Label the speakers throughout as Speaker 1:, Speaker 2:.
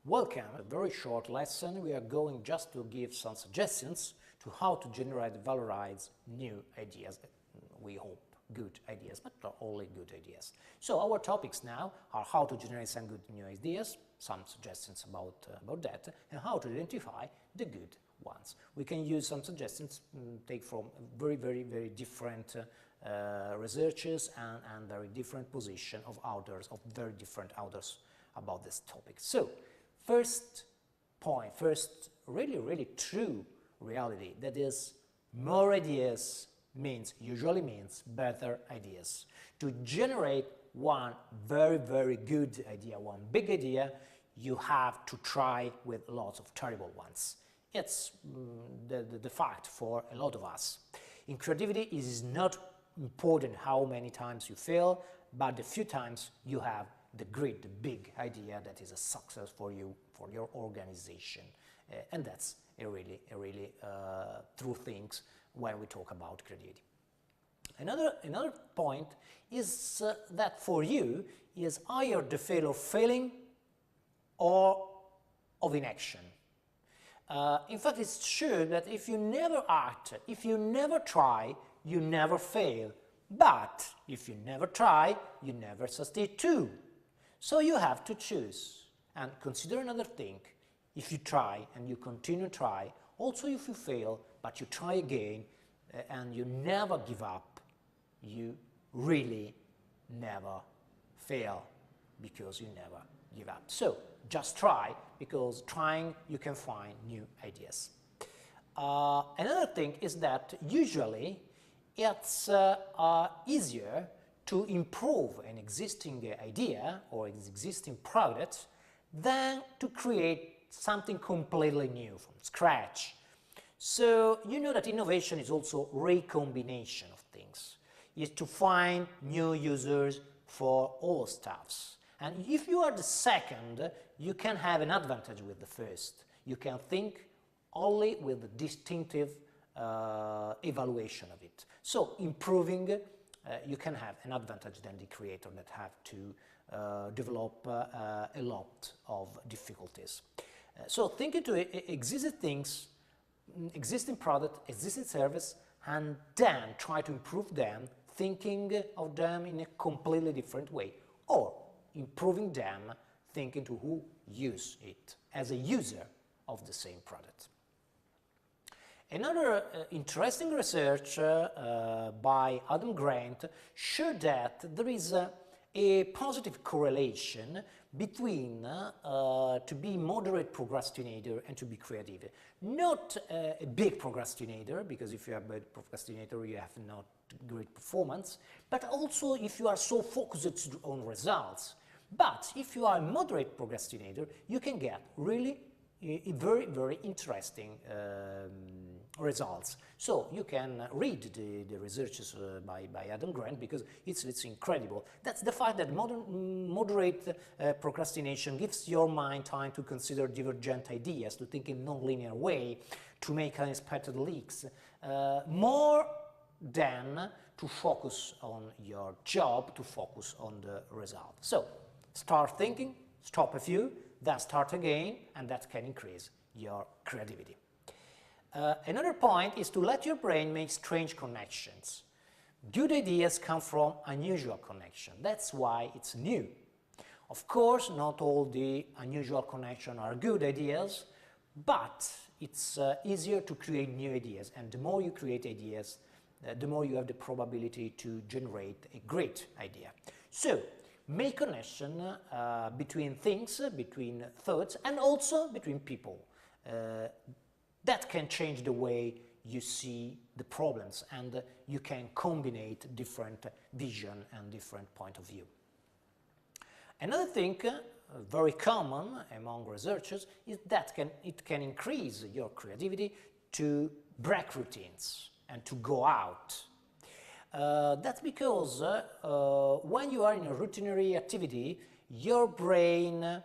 Speaker 1: Welcome, a very short lesson. We are going just to give some suggestions to how to generate, valorize new ideas. We hope good ideas, but not only good ideas. So our topics now are how to generate some good new ideas, some suggestions about that, and how to identify the good ones. We can use some suggestions, take from very different researchers and very different position of authors, of very different authors about this topic. So, first point, first really true reality, that is more ideas usually means better ideas. To generate one very good idea, one big idea, you have to try with lots of terrible ones. It's the fact for a lot of us. In creativity, it is not important how many times you fail, but the few times you have the great, the big idea that is a success for you, for your organization. And that's a really true things when we talk about creativity. Another point is that for you is either the failure of failing or of inaction. In fact, it's true that if you never act, if you never try, you never fail. But if you never try, you never succeed too. So you have to choose. And consider another thing. If you try and you continue to try, also if you fail, but you try again and you never give up, you really never fail because you never give up. So just try, because trying you can find new ideas. Another thing is that usually it's easier to improve an existing idea or an existing product than to create something completely new from scratch. So you know that innovation is also recombination of things. It's to find new users for all stuffs. And if you are the second, you can have an advantage with the first. You can think only with the distinctive evaluation of it. So improving, you can have an advantage than the creator that have to develop a lot of difficulties. So think into existing things, existing product, existing service, and then try to improve them, thinking of them in a completely different way, or improving them, thinking to who use it as a user of the same product. Another interesting research by Adam Grant showed that there is a positive correlation between to be moderate procrastinator and to be creative. Not a big procrastinator, because if you are a bad procrastinator you have not great performance, but also if you are so focused on results. But if you are a moderate procrastinator, you can get really very interesting results. So you can read the researches by Adam Grant, because it's incredible. That's the fact that moderate procrastination gives your mind time to consider divergent ideas, to think in non-linear way, to make unexpected leaks, more than to focus on your job, to focus on the result. So start thinking, stop a few, then start again, and that can increase your creativity. Another point is to let your brain make strange connections. Good ideas come from unusual connections. That's why it's new. Of course, not all the unusual connections are good ideas, but it's easier to create new ideas. And the more you create ideas, the more you have the probability to generate a great idea. So, make connection between things, between thoughts, and also between people. That can change the way you see the problems, and you can combine different vision and different point of view. Another thing very common among researchers is that it can increase your creativity to break routines and to go out. That's because when you are in a routinary activity, your brain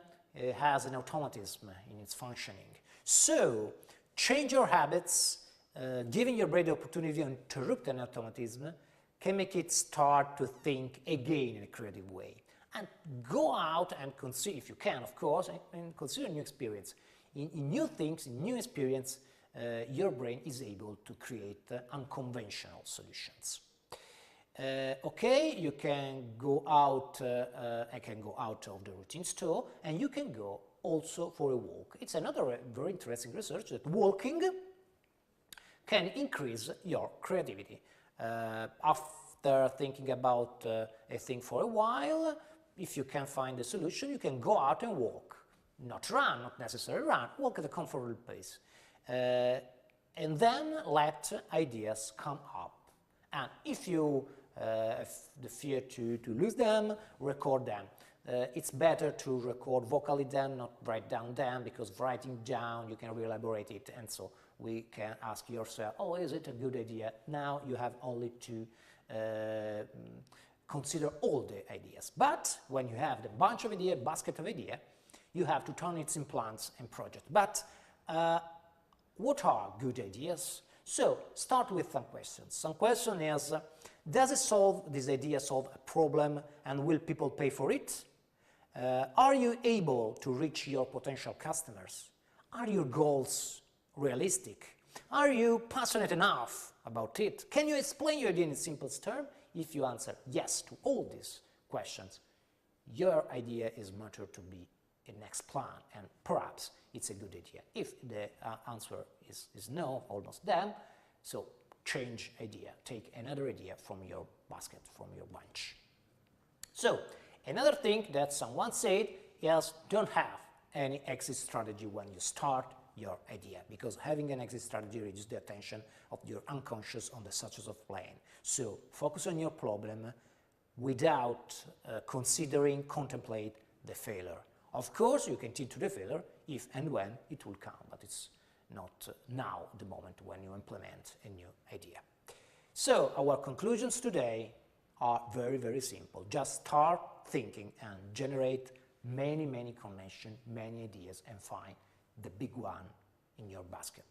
Speaker 1: has an automatism in its functioning. So, change your habits, giving your brain the opportunity to interrupt an automatism can make it start to think again in a creative way. And go out and consider, if you can, of course, and consider new experience. In new things, in new experience, your brain is able to create unconventional solutions. Okay, you can go out, I can go out of the routine store, and you can go also for a walk. It's another very interesting research that walking can increase your creativity. After thinking about a thing for a while, if you can find a solution, you can go out and walk. Not run, not necessarily run, walk at a comfortable pace. And then let ideas come up. And if you have the fear to lose them, record them. It's better to record vocally them, not write down them, because writing down you can re-elaborate it, and so we can ask yourself, oh, is it a good idea? Now you have only to consider all the ideas. But when you have the bunch of ideas, basket of ideas, you have to turn it in plans and projects. But what are good ideas? So start with some questions. Some question is, does this idea solve a problem, and will people pay for it? Are you able to reach your potential customers? Are your goals realistic? Are you passionate enough about it? Can you explain your idea in simplest terms? If you answer yes to all these questions, your idea is mature to be a next plan, and perhaps it's a good idea. If the answer is no, almost then, so change idea, take another idea from your basket, from your bunch. So another thing that someone said is, don't have any exit strategy when you start your idea, because having an exit strategy reduces the attention of your unconscious on the success of plan. So focus on your problem without contemplate the failure. Of course, you can tend to the failure if and when it will come, but it's not now the moment when you implement a new idea. So our conclusions today are very, very simple. Just start thinking and generate many connections, many ideas, and find the big one in your basket.